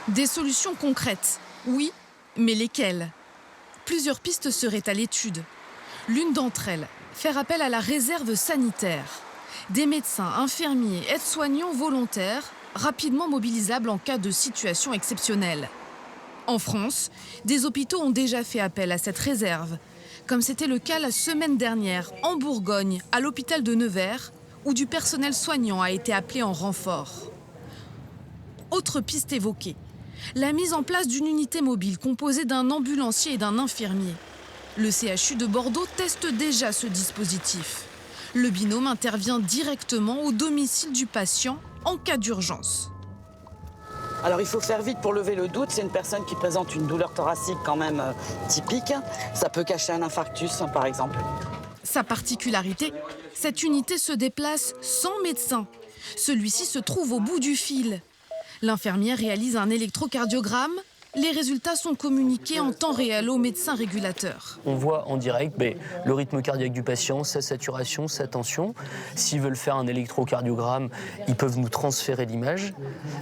Des solutions concrètes, oui, mais lesquelles? Plusieurs pistes seraient à l'étude. L'une d'entre elles, faire appel à la réserve sanitaire. Des médecins, infirmiers, aides-soignants volontaires, rapidement mobilisables en cas de situation exceptionnelle. En France, des hôpitaux ont déjà fait appel à cette réserve, comme c'était le cas la semaine dernière en Bourgogne, à l'hôpital de Nevers, où du personnel soignant a été appelé en renfort. Autre piste évoquée, la mise en place d'une unité mobile composée d'un ambulancier et d'un infirmier. Le CHU de Bordeaux teste déjà ce dispositif. Le binôme intervient directement au domicile du patient en cas d'urgence. Alors il faut faire vite pour lever le doute. C'est une personne qui présente une douleur thoracique quand même typique. Ça peut cacher un infarctus par exemple. Sa particularité, cette unité se déplace sans médecin. Celui-ci se trouve au bout du fil. L'infirmière réalise un électrocardiogramme. Les résultats sont communiqués en temps réel au médecin régulateur. On voit en direct le rythme cardiaque du patient, sa saturation, sa tension. S'ils veulent faire un électrocardiogramme, ils peuvent nous transférer l'image.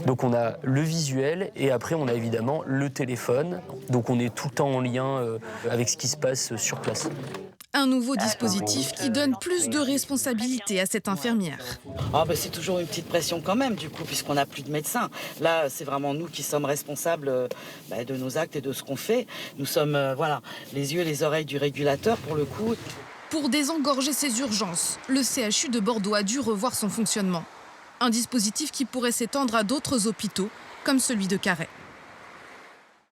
Donc on a le visuel et après on a évidemment le téléphone. Donc on est tout le temps en lien avec ce qui se passe sur place. Un nouveau dispositif qui donne plus de responsabilité à cette infirmière. C'est toujours une petite pression quand même, du coup, puisqu'on n'a plus de médecin. Là, c'est vraiment nous qui sommes responsables de nos actes et de ce qu'on fait. Nous sommes les yeux et les oreilles du régulateur, pour le coup. Pour désengorger ces urgences, le CHU de Bordeaux a dû revoir son fonctionnement. Un dispositif qui pourrait s'étendre à d'autres hôpitaux, comme celui de Carhaix.